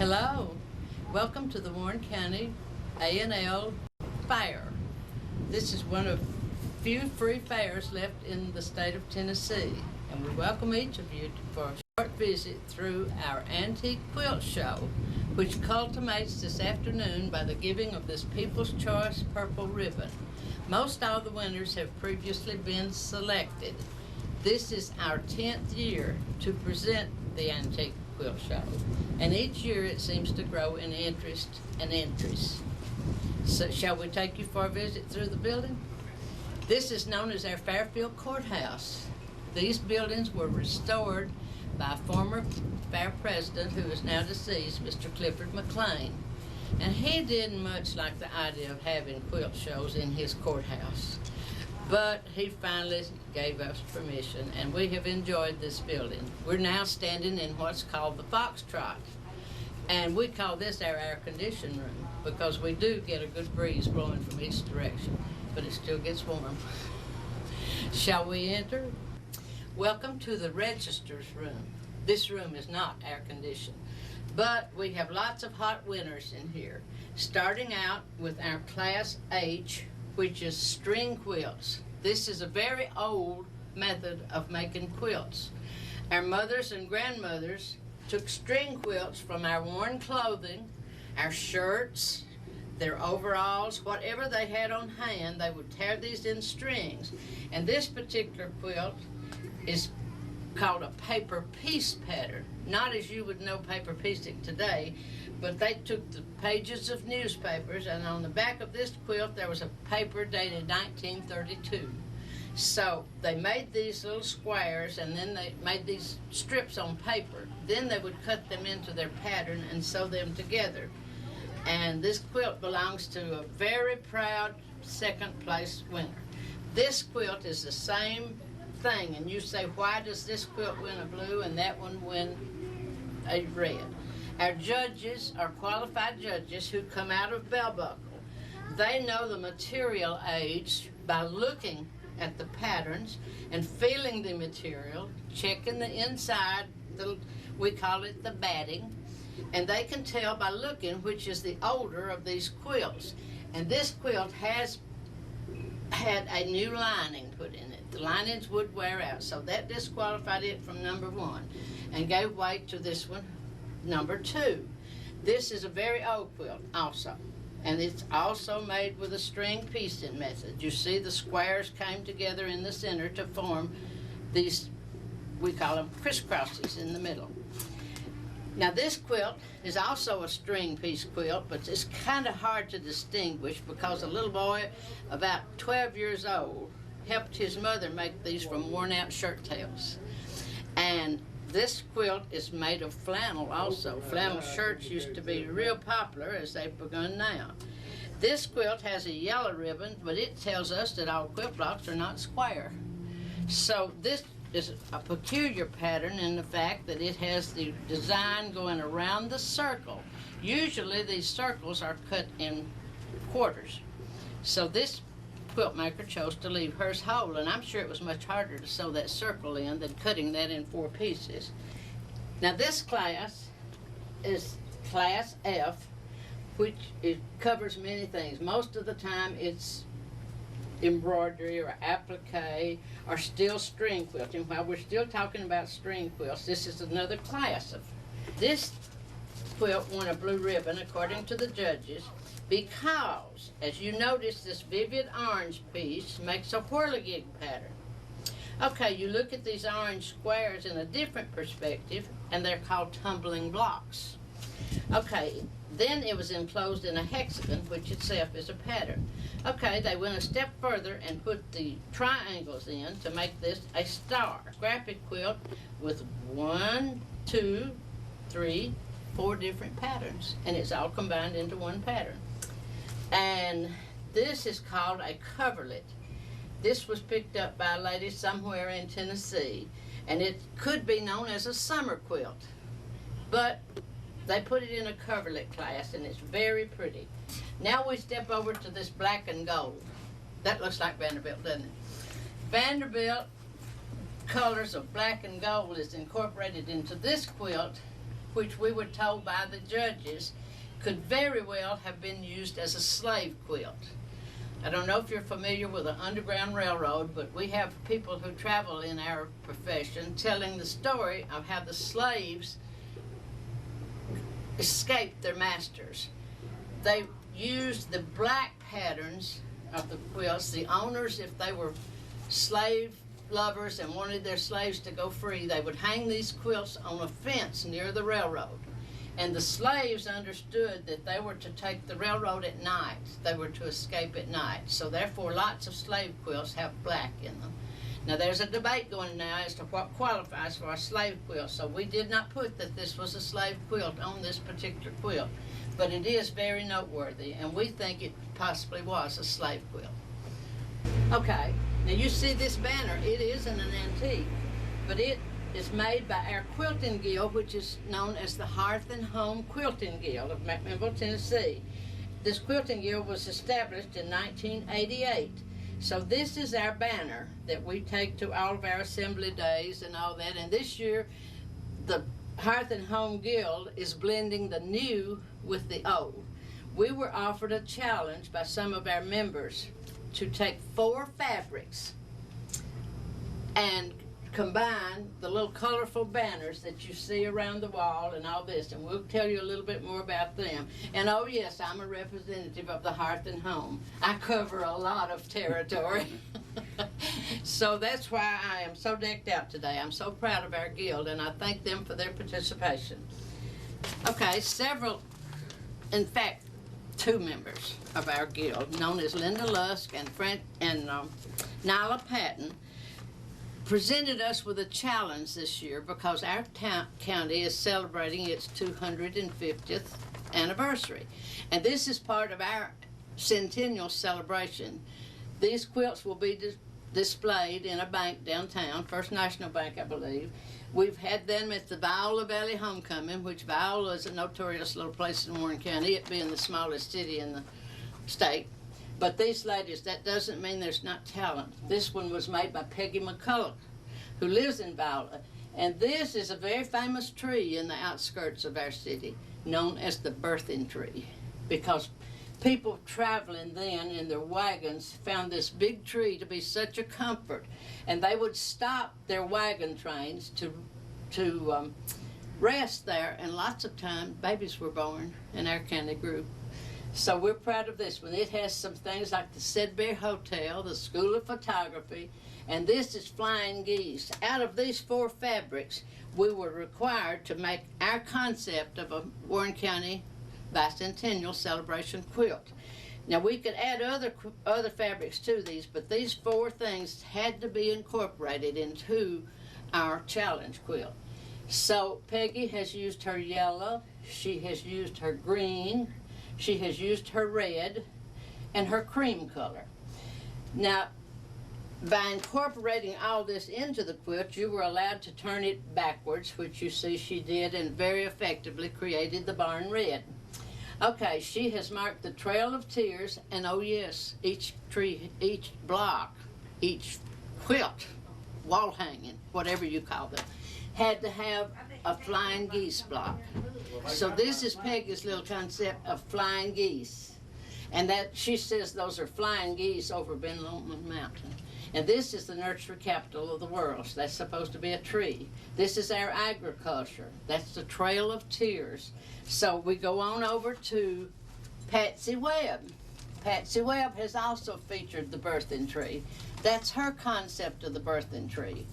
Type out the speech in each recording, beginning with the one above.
Hello, welcome to the Warren County A&L Fair. This is one of few free fairs left in the state of Tennessee, and we welcome each of you for a short visit through our antique quilt show, which culminates this afternoon by the giving of this People's Choice Purple Ribbon. Most all the winners have previously been selected. This is our 10th year to present the antique quilt show, and each year it seems to grow in interest and interest. So shall we take you for a visit through the building? This is known as our Fairfield Courthouse. These buildings were restored by a former fair president who is now deceased, Mr. Clifford McLean. And he didn't much like the idea of having quilt shows in his courthouse. But he finally gave us permission, and we have enjoyed this building. We're now standing in what's called the Foxtrot, and we call this our air-conditioned room because we do get a good breeze blowing from each direction, but it still gets warm. Shall we enter? Welcome to the Register's room. This room is not air-conditioned, but we have lots of hot winners in here, starting out with our Class H, which is string quilts. This is a very old method of making quilts. Our mothers and grandmothers took string quilts from our worn clothing, our shirts, their overalls, whatever they had on hand, they would tear these in strings. And this particular quilt is called a paper piece pattern. Not as you would know paper piecing today, but they took the pages of newspapers, and on the back of this quilt there was a paper dated 1932. So they made these little squares, and then they made these strips on paper. Then they would cut them into their pattern and sew them together. And this quilt belongs to a very proud second place winner. This quilt is the same thing, and you say, why does this quilt win a blue and that one win a red? Our judges are qualified judges who come out of bell buckle. They know the material age by looking at the patterns and feeling the material, checking the inside, we call it the batting, and they can tell by looking which is the older of these quilts. And this quilt has had a new lining put in it. The linings would wear out, so that disqualified it from number 1 and gave way to this one, number 2. This is a very old quilt also, and it's also made with a string piecing method. You see the squares came together in the center to form these, we call them crisscrosses in the middle. Now this quilt is also a string piece quilt, but it's kind of hard to distinguish because a little boy about 12 years old helped his mother make these from worn out shirt tails. And this quilt is made of flannel also. Flannel shirts used to be real popular as they've begun now. This quilt has a yellow ribbon, but it tells us that all quilt blocks are not square. So this is a peculiar pattern in the fact that it has the design going around the circle. Usually these circles are cut in quarters. So this quilt maker chose to leave hers whole, and I'm sure it was much harder to sew that circle in than cutting that in 4 pieces. Now this class is Class F, which it covers many things. Most of the time it's embroidery or applique or still string quilting. While we're still talking about string quilts, this is another class of. This quilt won a blue ribbon according to the judges because, as you notice, this vivid orange piece makes a whirligig pattern. Okay, you look at these orange squares in a different perspective, and they're called tumbling blocks. Okay, then it was enclosed in a hexagon, which itself is a pattern. Okay, they went a step further and put the triangles in to make this a star. Graphic quilt with 1, 2, 3, 4 different patterns, and it's all combined into one pattern. And this is called a coverlet. This was picked up by a lady somewhere in Tennessee, and it could be known as a summer quilt, but they put it in a coverlet class, and it's very pretty. Now we step over to this black and gold. That looks like Vanderbilt, doesn't it? Vanderbilt colors of black and gold is incorporated into this quilt which we were told by the judges could very well have been used as a slave quilt. I don't know if you're familiar with the Underground Railroad, but we have people who travel in our profession telling the story of how the slaves escaped their masters. They used the black patterns of the quilts. The owners, if they were slave lovers and wanted their slaves to go free, they would hang these quilts on a fence near the railroad. And the slaves understood that they were to take the railroad at night. They were to escape at night. So therefore, lots of slave quilts have black in them. Now, there's a debate going now as to what qualifies for a slave quilt. So we did not put that this was a slave quilt on this particular quilt. But it is very noteworthy, and we think it possibly was a slave quilt. Okay, now you see this banner. It isn't an antique, but it is made by our quilting guild, which is known as the Hearth and Home Quilting Guild of McMinnville, Tennessee. This quilting guild was established in 1988. So this is our banner that we take to all of our assembly days and all that. And this year, the Hearth and Home Guild is blending the new with the old. We were offered a challenge by some of our members to take 4 fabrics and combine the little colorful banners that you see around the wall and all this, and we'll tell you a little bit more about them. And oh yes, I'm a representative of the Hearth and Home. I cover a lot of territory. So that's why I am so decked out today. I'm so proud of our guild, and I thank them for their participation. Okay, in fact, 2 members of our guild, known as Linda Lusk and Nyla Patton, presented us with a challenge this year because our county is celebrating its 250th anniversary. And this is part of our centennial celebration. These quilts will be displayed in a bank downtown, First National Bank, I believe. We've had them at the Viola Valley Homecoming, which Viola is a notorious little place in Warren County, it being the smallest city in the state. But these ladies, that doesn't mean there's not talent. This one was made by Peggy McCulloch, who lives in Viola. And this is a very famous tree in the outskirts of our city, known as the birthing tree, because people traveling then in their wagons found this big tree to be such a comfort. And they would stop their wagon trains to rest there, and lots of times babies were born in our county group. So we're proud of this one. It has some things like the Sedberry Hotel, the School of Photography, and this is Flying Geese. Out of these 4 fabrics, we were required to make our concept of a Warren County bicentennial celebration quilt. Now we could add other fabrics to these, but these 4 things had to be incorporated into our challenge quilt. So Peggy has used her yellow, she has used her green, she has used her red, and her cream color. Now, by incorporating all this into the quilt, you were allowed to turn it backwards, which you see she did, and very effectively created the barn red. Okay, she has marked the Trail of Tears, and oh yes, each tree, each block, each quilt, wall hanging, whatever you call them, had to have a flying geese block. So this is Peggy's little concept of flying geese. And that she says those are flying geese over Ben Lomond Mountain. And this is the nursery capital of the world. So that's supposed to be a tree. This is our agriculture. That's the Trail of Tears. So we go on over to Patsy Webb. Patsy Webb has also featured the birthing tree. That's her concept of the birthing tree.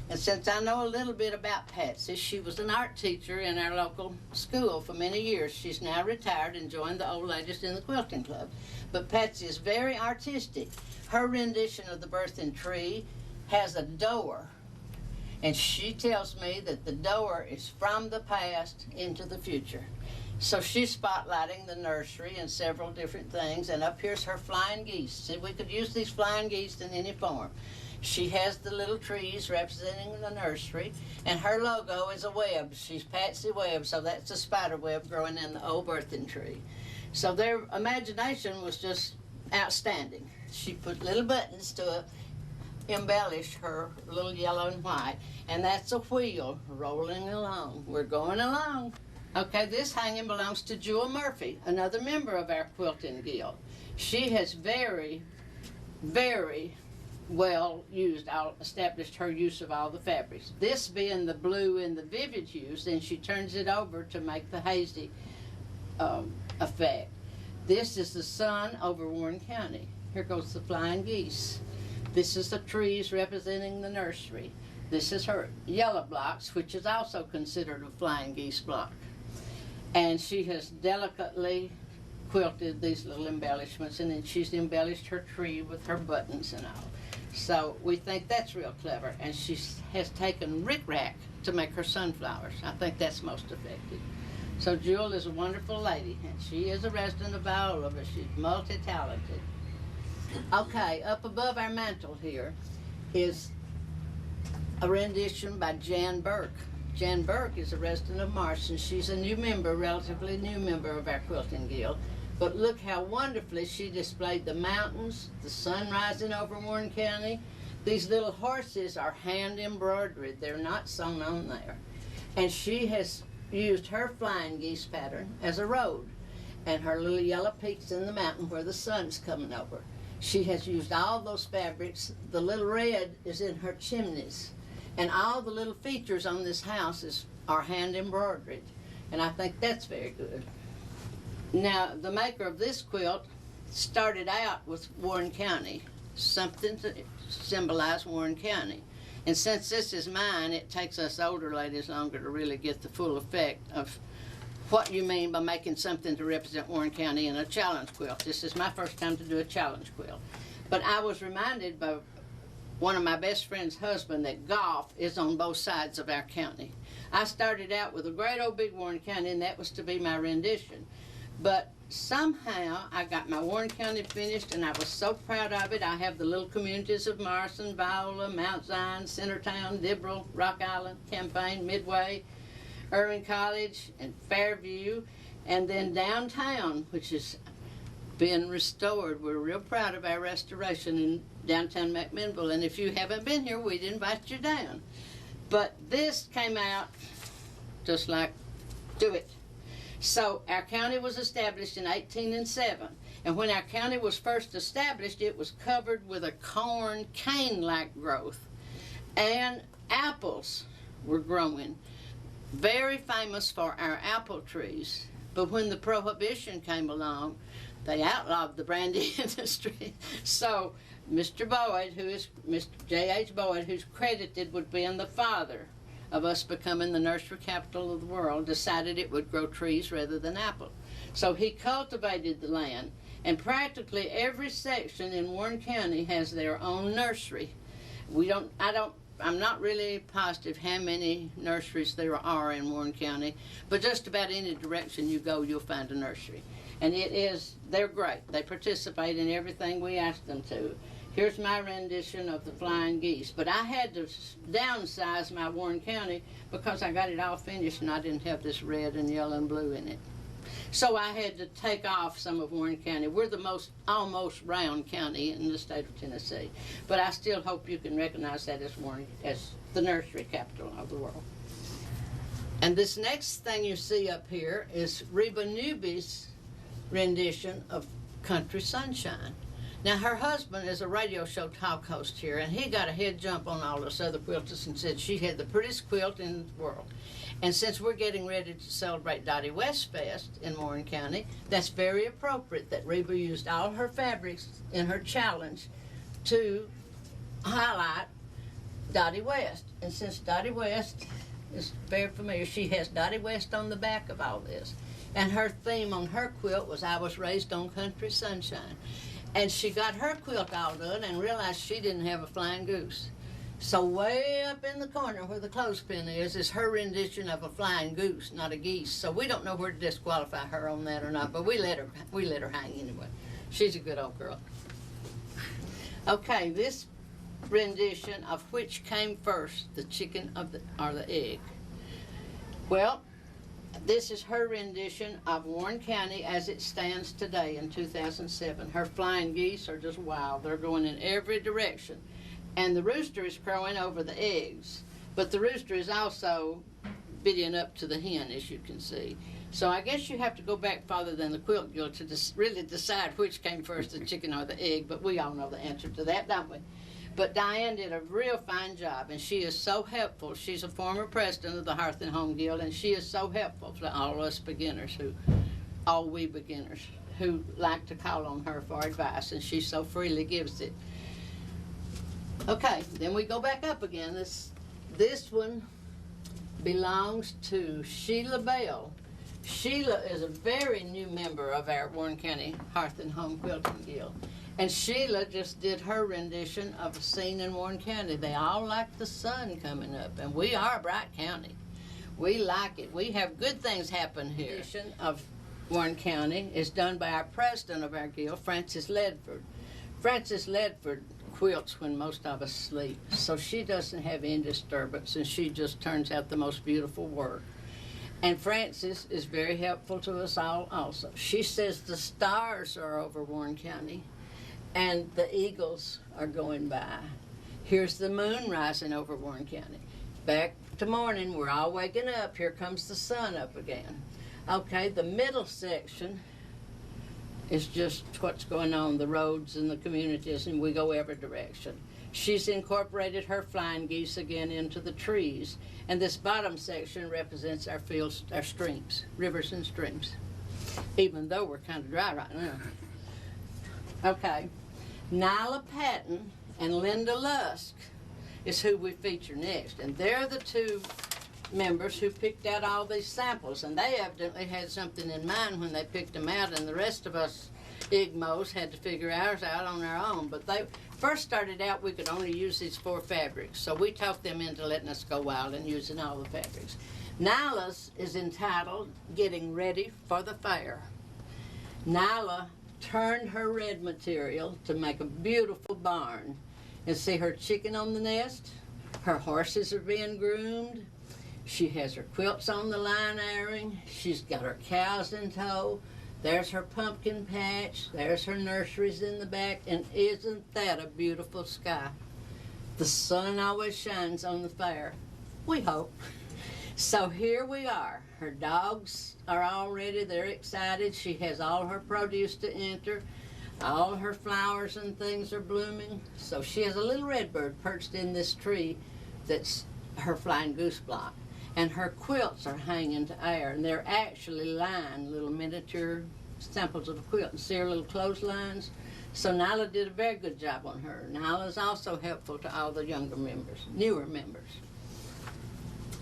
And since I know a little bit about Patsy, she was an art teacher in our local school for many years. She's now retired and joined the old ladies in the quilting club. But Patsy is very artistic. Her rendition of the birthing tree has a door. And she tells me that the door is from the past into the future. So she's spotlighting the nursery and several different things. And up here's her flying geese. See, we could use these flying geese in any form. She has the little trees representing the nursery, and her logo is a web. She's Patsy Webb, so that's a spider web growing in the old birthing tree. So their imagination was just outstanding. She put little buttons to embellish her little yellow and white. And that's a wheel rolling along. We're going along. Okay, this hanging belongs to Jewel Murphy, another member of our quilting guild. She has very, very well established her use of all the fabrics. This being the blue and the vivid hues, then she turns it over to make the hazy effect. This is the sun over Warren County. Here goes the flying geese. This is the trees representing the nursery. This is her yellow blocks, which is also considered a flying geese block. And she has delicately quilted these little embellishments, and then she's embellished her tree with her buttons and all. So we think that's real clever. And she has taken rickrack to make her sunflowers. I think that's most effective. So Jewel is a wonderful lady, and she is a resident of Viola, but she's multi-talented. Okay, up above our mantle here is a rendition by Jan Burke. Jan Burke is a resident of Marston. She's a new member, relatively new member of our quilting guild. But look how wonderfully she displayed the mountains, the sun rising over Warren County. These little horses are hand embroidered. They're not sewn on there. And she has used her flying geese pattern as a road, and her little yellow peaks in the mountain where the sun's coming over. She has used all those fabrics. The little red is in her chimneys, and all the little features on this house are hand embroidered, and I think that's very good. Now, the maker of this quilt started out with Warren County, something to symbolize Warren County. And since this is mine, it takes us older ladies longer to really get the full effect of what you mean by making something to represent Warren County in a challenge quilt. This is my first time to do a challenge quilt. But I was reminded by one of my best friend's husband that golf is on both sides of our county. I started out with a great old big Warren County, and that was to be my rendition. But somehow I got my Warren County finished, and I was so proud of it. I have the little communities of Morrison, Viola, Mount Zion, Centertown, Dibble, Rock Island, Campaign, Midway, Irving College, and Fairview, and then downtown, which has been restored. We're real proud of our restoration in downtown McMinnville, and if you haven't been here, we'd invite you down. But this came out just like, do it. So our county was established in 1807, and when our county was first established, it was covered with a corn cane-like growth, and apples were growing. Very famous for our apple trees. But when the Prohibition came along, they outlawed the brandy industry. So Mr. Boyd, who is Mr. J.H. Boyd, who's credited with being the father of us becoming the nursery capital of the world, decided it would grow trees rather than apple. So he cultivated the land, and practically every section in Warren County has their own nursery. I'm not really positive how many nurseries there are in Warren County, but just about any direction you go, you'll find a nursery. And they're great. They participate in everything we ask them to. Here's my rendition of the flying geese. But I had to downsize my Warren County because I got it all finished and I didn't have this red and yellow and blue in it. So I had to take off some of Warren County. We're the almost round county in the state of Tennessee. But I still hope you can recognize that as the nursery capital of the world. And this next thing you see up here is Reba Newby's rendition of Country Sunshine. Now, her husband is a radio show talk host here, and he got a head jump on all us other quilters and said she had the prettiest quilt in the world. And since we're getting ready to celebrate Dottie West Fest in Warren County, that's very appropriate that Reba used all her fabrics in her challenge to highlight Dottie West. And since Dottie West is very familiar, she has Dottie West on the back of all this. And her theme on her quilt was I was raised on country sunshine. And she got her quilt all done and realized she didn't have a flying goose. So way up in the corner where the clothespin is her rendition of a flying goose, not a geese. So we don't know where to disqualify her on that or not, but we let her hang anyway. She's a good old girl. Okay, this rendition of which came first, the chicken or the egg? Well, this is her rendition of Warren County as it stands today in 2007. Her flying geese are just wild. They're going in every direction. and the rooster is crowing over the eggs. But the rooster is also bidding up to the hen, as you can see. So I guess you have to go back farther than the quilt guild to really decide which came first, the chicken or the egg, but we all know the answer to that, don't we? But Diane did a real fine job, and she is so helpful. She's a former president of the Hearth and Home Guild, and she is so helpful to all us beginners, all we beginners, who like to call on her for advice, and she so freely gives it. Okay, then we go back up again. This one belongs to Sheila Bell. Sheila is a very new member of our Warren County Hearth and Home Quilting Guild. And Sheila just did her rendition of a scene in Warren County. They all like the sun coming up, and we are a bright county. We like it. We have good things happen here. The rendition of Warren County is done by our president of our guild, Frances Ledford. Frances Ledford quilts when most of us sleep, so she doesn't have any disturbance, and she just turns out the most beautiful work. And Frances is very helpful to us all also. She says the stars are over Warren County and the eagles are going by. Here's the moon rising over Warren County. Back to morning, we're all waking up. Here comes the sun up again. Okay, the middle section is just what's going on, the roads and the communities, and we go every direction. She's incorporated her flying geese again into the trees. And this bottom section represents our fields, our streams, rivers and streams, even though we're kind of dry right now. Okay, Nyla Patton and Linda Lusk is who we feature next. And they're the two members who picked out all these samples. And they evidently had something in mind when they picked them out, and the rest of us Igmos had to figure ours out on our own. But they first started out, we could only use these 4 fabrics, so we talked them into letting us go wild and using all the fabrics. Nyla's is entitled Getting Ready for the Fair. Nyla turned her red material to make a beautiful barn. And see her chicken on the nest, her horses are being groomed, she has her quilts on the line airing, she's got her cows in tow, there's her pumpkin patch, there's her nurseries in the back, and isn't that a beautiful sky? The sun always shines on the fair, we hope. So here we are. Her dogs are all ready, they're excited, she has all her produce to enter, all her flowers and things are blooming. So she has a little redbird perched in this tree that's her flying goose block. And her quilts are hanging to air, and they're actually lined, little miniature samples of a quilt. And see her little clotheslines? So Nyla did a very good job on her. Nyla's also helpful to all the younger members, newer members.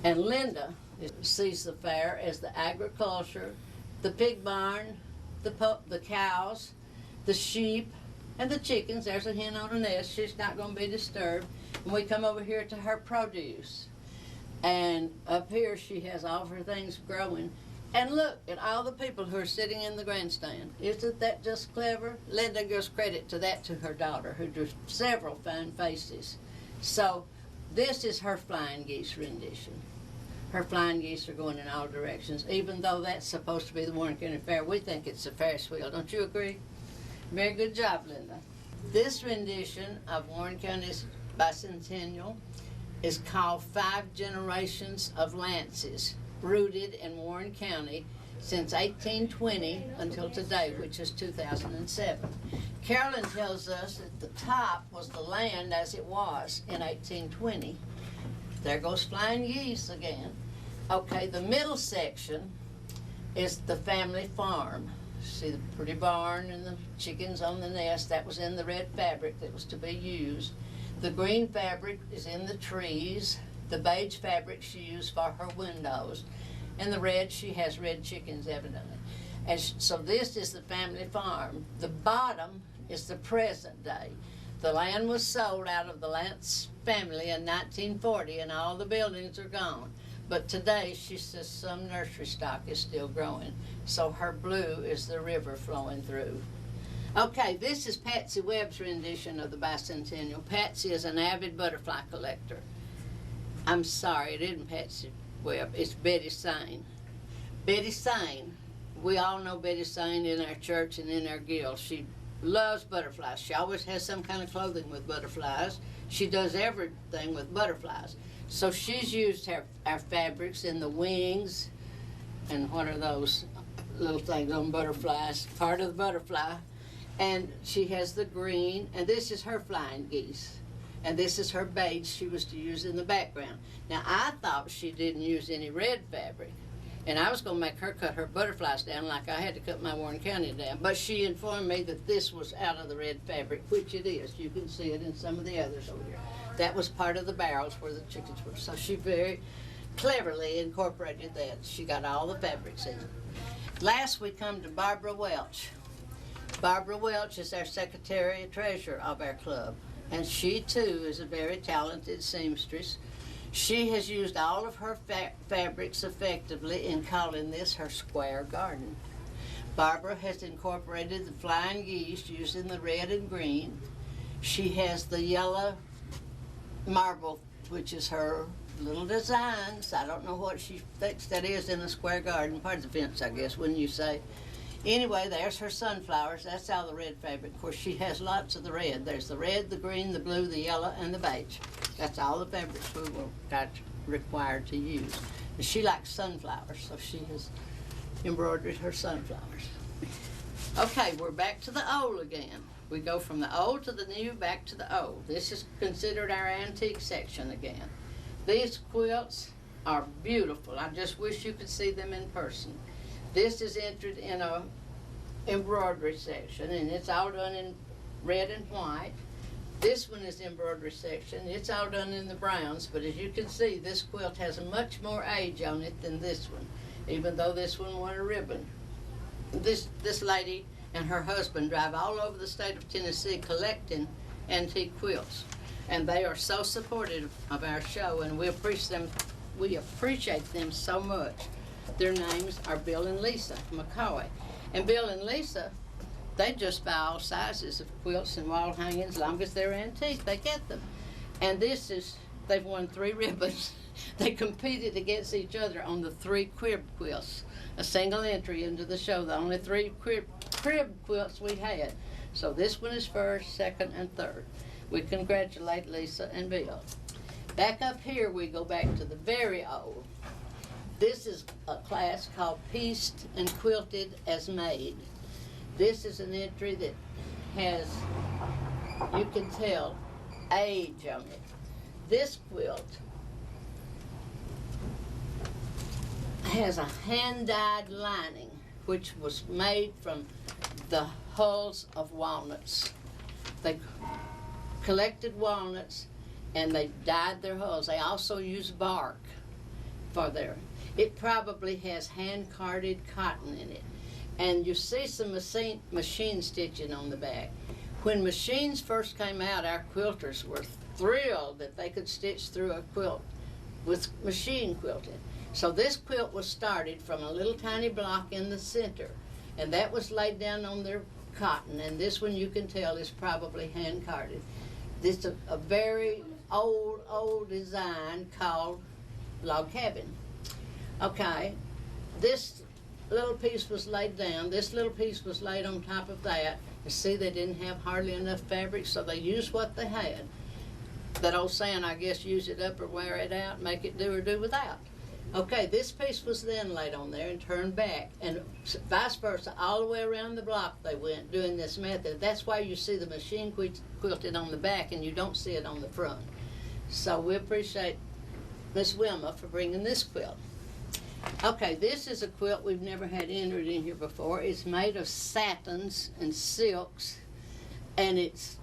And Linda sees the fair as the agriculture, the pig barn, the cows, the sheep, and the chickens. There's a hen on a nest. She's not going to be disturbed. And we come over here to her produce. And up here she has all of her things growing. And look at all the people who are sitting in the grandstand. Isn't that just clever? Linda gives credit to that to her daughter, who drew several fine faces. So this is her flying geese rendition. Her flying geese are going in all directions. Even though that's supposed to be the Warren County Fair, we think it's a Ferris wheel. Don't you agree? Very good job, Linda. This rendition of Warren County's bicentennial is called 5 Generations of Lances, rooted in Warren County since 1820 until today, which is 2007. Carolyn tells us that the top was the land as it was in 1820. There goes flying geese again. Okay, the middle section is the family farm. See the pretty barn and the chickens on the nest. That was in the red fabric that was to be used. The green fabric is in the trees. The beige fabric she used for her windows. And the red, she has red chickens evidently. And so this is the family farm. The bottom is the present day. The land was sold out of the Lance family in 1940 and all the buildings are gone. But today she says some nursery stock is still growing. So her blue is the river flowing through. Okay, this is Patsy Webb's rendition of the bicentennial. Patsy is an avid butterfly collector. I'm sorry, it isn't Patsy Webb, it's Betty Sane. Betty Sane, we all know Betty Sane in our church and in our guild. She loves butterflies. She always has some kind of clothing with butterflies. She does everything with butterflies. So she's used our fabrics in the wings, and what are those little things on butterflies, part of the butterfly. And she has the green, and this is her flying geese. And this is her beige she was to use in the background. Now, I thought she didn't use any red fabric, and I was going to make her cut her butterflies down like I had to cut my Warren County down. But she informed me that this was out of the red fabric, which it is. You can see it in some of the others over here. That was part of the barrels where the chickens were. So she very cleverly incorporated that. She got all the fabrics in. Last, we come to Barbara Welch. Barbara Welch is our secretary and treasurer of our club, and she too is a very talented seamstress. She has used all of her fabrics effectively in calling this her square garden. Barbara has incorporated the flying geese using the red and green. She has the yellow marble, which is her little designs. I don't know what she thinks that is in a square garden, part of the fence, I guess, wouldn't you say? Anyway, there's her sunflowers. That's all the red fabric. Of course, she has lots of the red. There's the red, the green, the blue, the yellow, and the beige. That's all the fabrics we will got required to use. And she likes sunflowers, so she has embroidered her sunflowers. Okay, we're back to the old again. We go from the old to the new, back to the old. This is considered our antique section again. These quilts are beautiful. I just wish you could see them in person. This is entered in a embroidery section, and it's all done in red and white. This one is embroidery section. It's all done in the browns, but as you can see, this quilt has a much more age on it than this one, even though this one won a ribbon. This lady and her husband drive all over the state of Tennessee collecting antique quilts, and they are so supportive of our show, and we appreciate them so much. Their names are Bill and Lisa McCoy. And Bill and Lisa, they just buy all sizes of quilts and wall hangings. As long as they're antique, they get them. And they've won 3 ribbons. They competed against each other on the 3 crib quilts, a single entry into the show, the only 3 crib quilts we had. So this one is first, second, and third. We congratulate Lisa and Bill. Back up here, we go back to the very old. This is a class called Pieced and Quilted as Made. This is an entry that has, you can tell, age on it. This quilt has a hand-dyed lining, which was made from the hulls of walnuts. They collected walnuts and they dyed their hulls. They also use bark for their. It probably has hand-carded cotton in it. And you see some machine stitching on the back. When machines first came out, our quilters were thrilled that they could stitch through a quilt with machine quilting. So this quilt was started from a little tiny block in the center, and that was laid down on their cotton, and this one you can tell is probably hand-carded. This is a very old design called log cabin. Okay, this little piece was laid down, this little piece was laid on top of that. You see, they didn't have hardly enough fabric, so they used what they had. That old saying, I guess, use it up or wear it out, make it do or do without. Okay, this piece was then laid on there and turned back, and vice versa, all the way around the block they went doing this method. That's why you see the machine quilted on the back and you don't see it on the front. So we appreciate Miss Wilma for bringing this quilt. Okay, this is a quilt we've never had entered in here before. It's made of satins and silks, and it's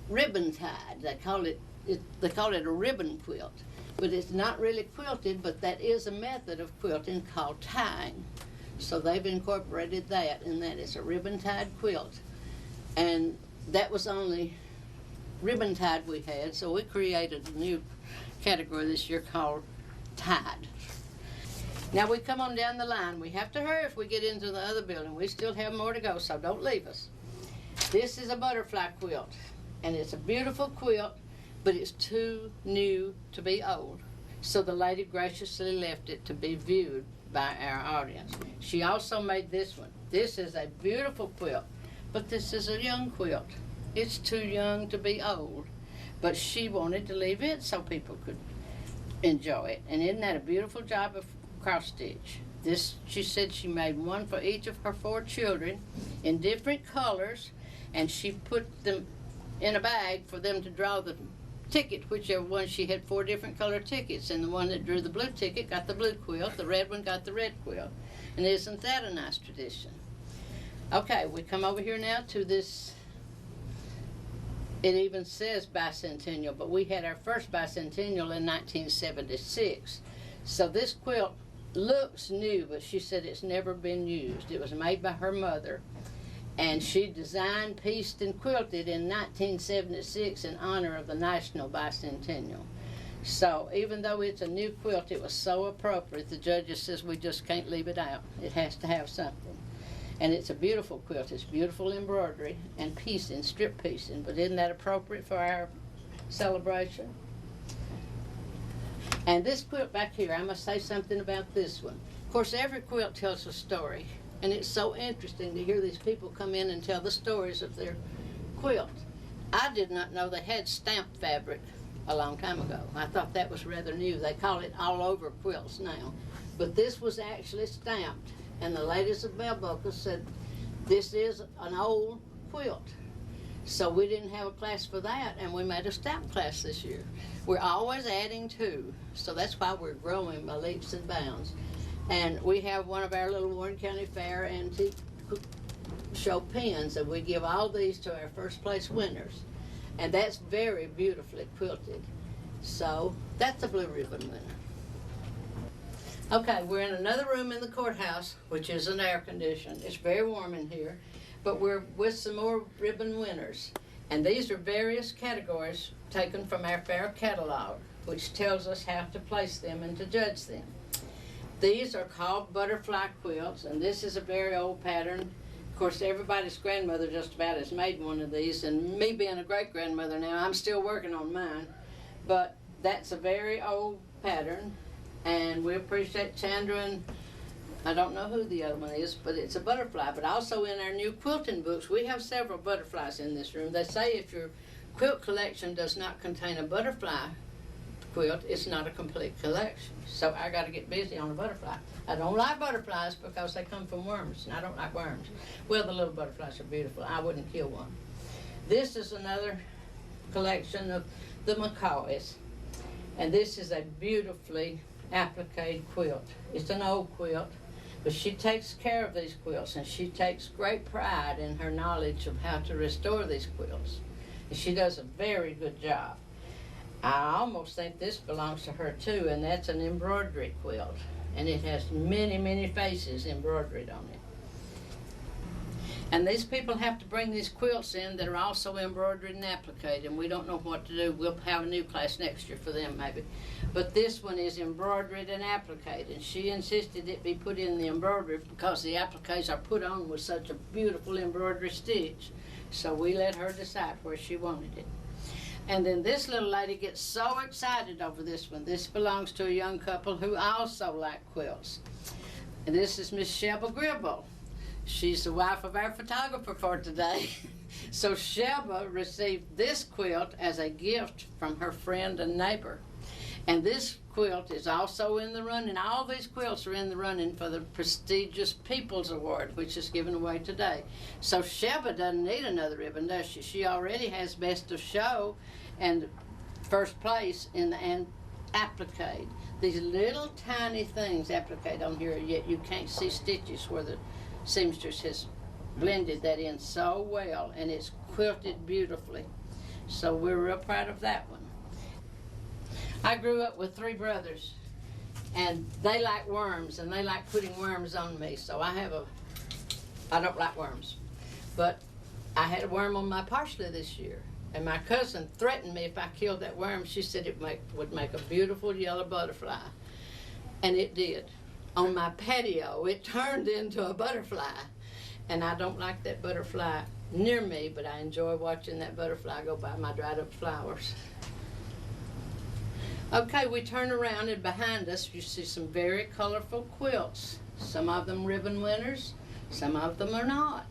ribbon tied. They call it a ribbon quilt, but it's not really quilted, but that is a method of quilting called tying. So they've incorporated that, and that is a ribbon tied quilt. And that was only ribbon tied we had, so we created a new category this year called tied. Now we come on down the line. We have to hurry if we get into the other building. We still have more to go, so don't leave us. This is a butterfly quilt, and it's a beautiful quilt, but it's too new to be old. So the lady graciously left it to be viewed by our audience. She also made this one. This is a beautiful quilt, but this is a young quilt. It's too young to be old. but she wanted to leave it so people could enjoy it. And isn't that a beautiful job of cross stitch? This, she said she made one for each of her 4 children in different colors, and she put them in a bag for them to draw the ticket, whichever one. She had 4 different color tickets, and the one that drew the blue ticket got the blue quilt, the red one got the red quilt. And isn't that a nice tradition? Okay, we come over here now to this. It even says bicentennial, but we had our first bicentennial in 1976. So this quilt looks new, but she said it's never been used. It was made by her mother, and she designed, pieced, and quilted in 1976 in honor of the National Bicentennial. So even though it's a new quilt, it was so appropriate, the judges says we just can't leave it out. It has to have something. And it's a beautiful quilt. It's beautiful embroidery and piecing, strip piecing, but isn't that appropriate for our celebration? And this quilt back here, I must say something about this one. Of course, every quilt tells a story, and it's so interesting to hear these people come in and tell the stories of their quilt. I did not know they had stamped fabric a long time ago. I thought that was rather new. They call it all over quilts now. But this was actually stamped, and the ladies of Bell Buckle said this is an old quilt. So we didn't have a class for that, and we made a stamp class this year. We're always adding to, so that's why we're growing by leaps and bounds. And we have one of our little Warren County Fair antique show pins, and we give all these to our first place winners. And that's very beautifully quilted. So that's a blue ribbon winner. Okay, we're in another room in the courthouse, which isn't air conditioned. It's very warm in here, but we're with some more ribbon winners. And these are various categories taken from our fair catalog, which tells us how to place them and to judge them. These are called butterfly quilts, and this is a very old pattern. Of course, everybody's grandmother just about has made one of these, and me being a great-grandmother now, I'm still working on mine. But that's a very old pattern, and we appreciate Chandra, and I don't know who the other one is, but it's a butterfly. But also in our new quilting books, we have several butterflies in this room. They say if your quilt collection does not contain a butterfly quilt, it's not a complete collection. So I got to get busy on a butterfly. I don't like butterflies because they come from worms, and I don't like worms. Well, the little butterflies are beautiful. I wouldn't kill one. This is another collection of the macaws, and this is a beautifully appliqued quilt. It's an old quilt, but she takes care of these quilts, and she takes great pride in her knowledge of how to restore these quilts. And she does a very good job. I almost think this belongs to her too, and that's an embroidery quilt. And it has many, many faces embroidered on it. And these people have to bring these quilts in that are also embroidered and appliqued, and we don't know what to do. We'll have a new class next year for them maybe. But this one is embroidered and appliqued, and she insisted it be put in the embroidery because the appliques are put on with such a beautiful embroidery stitch. So we let her decide where she wanted it. And then this little lady gets so excited over this one. This belongs to a young couple who also like quilts. And this is Miss Sheba Gribble. She's the wife of our photographer for today. So Sheba received this quilt as a gift from her friend and neighbor. And this quilt is also in the running. All these quilts are in the running for the prestigious People's Award, which is given away today. So Sheba doesn't need another ribbon, does she? She already has Best of Show and first place in the applique. These little tiny things appliqued on here, yet you can't see stitches where the seamstress has blended that in so well, and it's quilted beautifully. So we're real proud of that one. I grew up with 3 brothers, and they like worms, and they like putting worms on me. So I don't like worms, but I had a worm on my parsley this year, and my cousin threatened me if I killed that worm. She said it would make a beautiful yellow butterfly, and it did. On my patio, it turned into a butterfly, and I don't like that butterfly near me, but I enjoy watching that butterfly go by my dried up flowers. Okay, we turn around, and behind us you see some very colorful quilts. Some of them ribbon winners, some of them are not.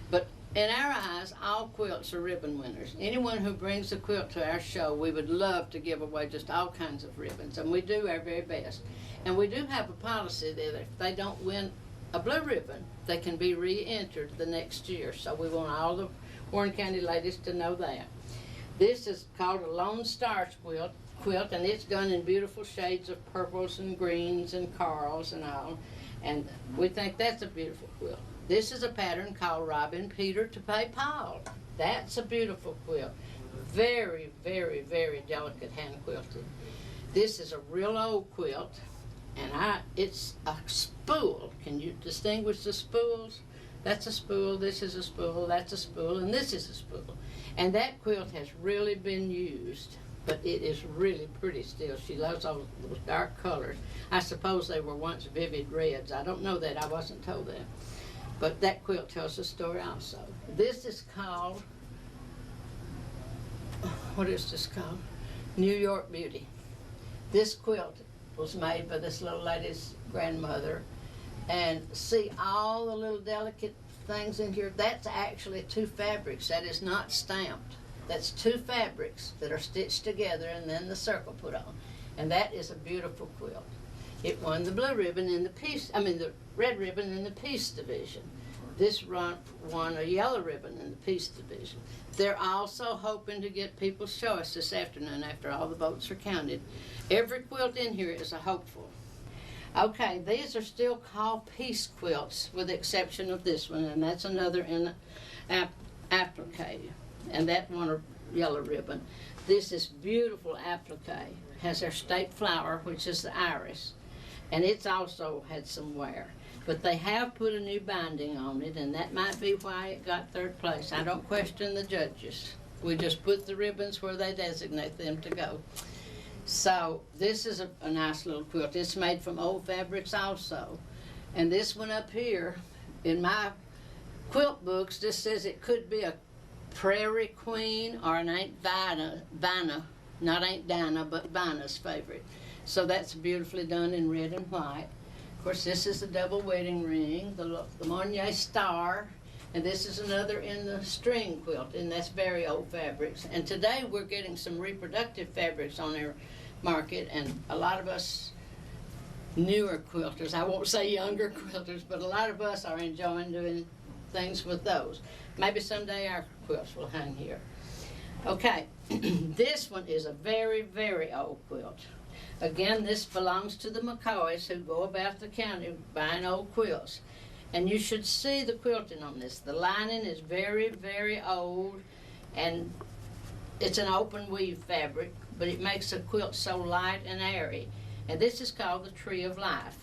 But In our eyes, all quilts are ribbon winners. Anyone who brings a quilt to our show, we would love to give away just all kinds of ribbons, and we do our very best. And we do have a policy that if they don't win a blue ribbon, they can be re-entered the next year. So we want all the Warren County ladies to know that. This is called a Lone Star quilt, and it's done in beautiful shades of purples and greens and corals and all. And we think that's a beautiful quilt. This is a pattern called Robin Peter to Pay Paul. That's a beautiful quilt. Very, very, very delicate hand quilted. This is a real old quilt, and it's a spool. Can you distinguish the spools? That's a spool, this is a spool, that's a spool, and this is a spool. And that quilt has really been used, but it is really pretty still. She loves all those dark colors. I suppose they were once vivid reds. I don't know that, I wasn't told that. But that quilt tells a story also. This is called, what is this called? New York Beauty. This quilt was made by this little lady's grandmother. And see all the little delicate things in here? That's actually two fabrics. That is not stamped. That's two fabrics that are stitched together and then the circle put on. And that is a beautiful quilt. It won the blue ribbon in the red ribbon in the Peace Division. This won a yellow ribbon in the Peace Division. They're also hoping to get People's Choice this afternoon after all the votes are counted. Every quilt in here is a hopeful. Okay, these are still called peace quilts with the exception of this one, and that's another in applique, and that one a yellow ribbon. This is beautiful applique. Has our state flower, which is the iris, and it's also had some wear. But they have put a new binding on it, and that might be why it got third place. I don't question the judges. We just put the ribbons where they designate them to go. So this is a nice little quilt. It's made from old fabrics also. And this one up here, in my quilt books, this says it could be a Prairie Queen or an Aunt Vina, not Aunt Dinah, but Vina's favorite. So that's beautifully done in red and white. Of course, this is the double wedding ring, the Monnier Star, and this is another in the string quilt, and that's very old fabrics. And today we're getting some reproductive fabrics on our market, and a lot of us newer quilters, I won't say younger quilters, but a lot of us are enjoying doing things with those. Maybe someday our quilts will hang here. Okay, this one is a very, very old quilt. Again, this belongs to the McCoys who go about the county buying old quilts. And you should see the quilting on this. The lining is very, very old, and it's an open weave fabric, but it makes the quilt so light and airy. And this is called the Tree of Life.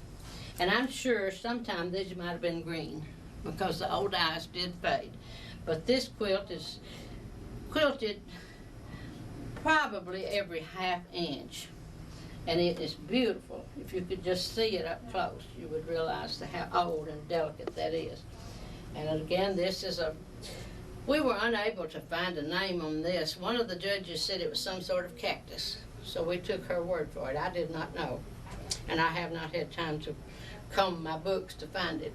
And I'm sure sometime these might have been green because the old dyes did fade. But this quilt is quilted probably every ½ inch. And it is beautiful. If you could just see it up close, you would realize how old and delicate that is. And again, this is we were unable to find a name on this. One of the judges said it was some sort of cactus. So we took her word for it. I did not know. And I have not had time to comb my books to find it.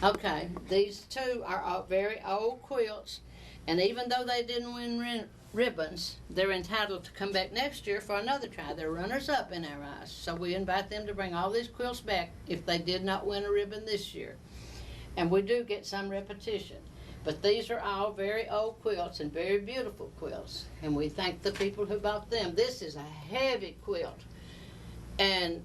Okay, these two are very old quilts. And even though they didn't win ribbons, they're entitled to come back next year for another try. They're runners-up in our eyes. So we invite them to bring all these quilts back if they did not win a ribbon this year. And we do get some repetition. But these are all very old quilts and very beautiful quilts. And we thank the people who bought them. This is a heavy quilt. And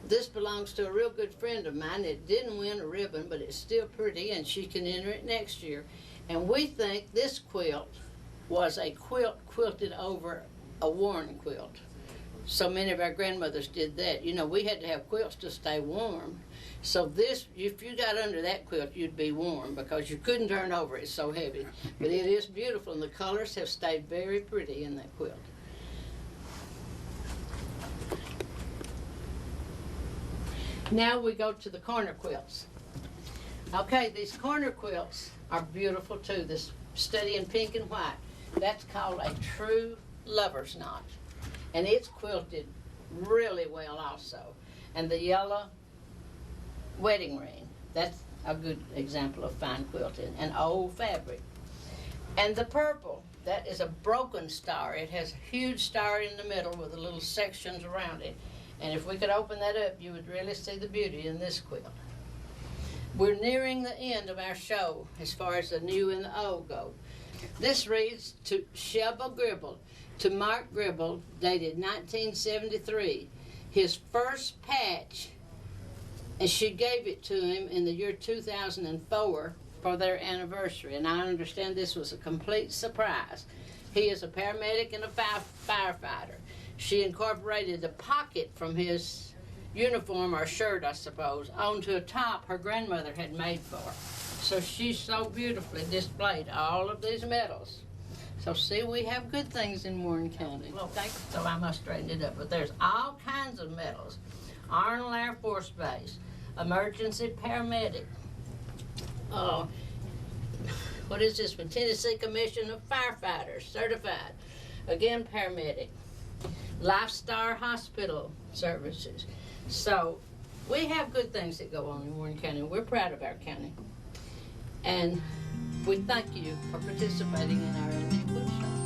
this belongs to a real good friend of mine. It didn't win a ribbon, but it's still pretty, and she can enter it next year. And we think this quilt was a quilt quilted over a worn quilt. So many of our grandmothers did that. You know, we had to have quilts to stay warm. So this, if you got under that quilt, you'd be warm because you couldn't turn over. It's so heavy. But it is beautiful, and the colors have stayed very pretty in that quilt. Now we go to the corner quilts. Okay, these corner quilts are beautiful too. This study in pink and white. That's called a true lover's knot. And it's quilted really well also. And the yellow wedding ring, a good example of fine quilting, and old fabric. And the purple, that is a broken star. It has a huge star in the middle with the little sections around it. And if we could open that up, you would really see the beauty in this quilt. We're nearing the end of our show as far as the new and the old go. This reads to Sheba Gribble, to Mark Gribble, dated 1973. His first patch, and she gave it to him in the year 2004 for their anniversary. And I understand this was a complete surprise. He is a paramedic and a firefighter. She incorporated the pocket from his uniform or shirt, I suppose, onto a top her grandmother had made for her. So she so beautifully displayed all of these medals. So see, we have good things in Warren County. Okay, so I must straighten it up. But there's all kinds of medals. Arnold Air Force Base, emergency paramedic. What is this one? Tennessee Commission of Firefighters, certified. Again, paramedic. Life Star Hospital Services. So we have good things that go on in Warren County. We're proud of our county. And we thank you for participating in our antique quilt show.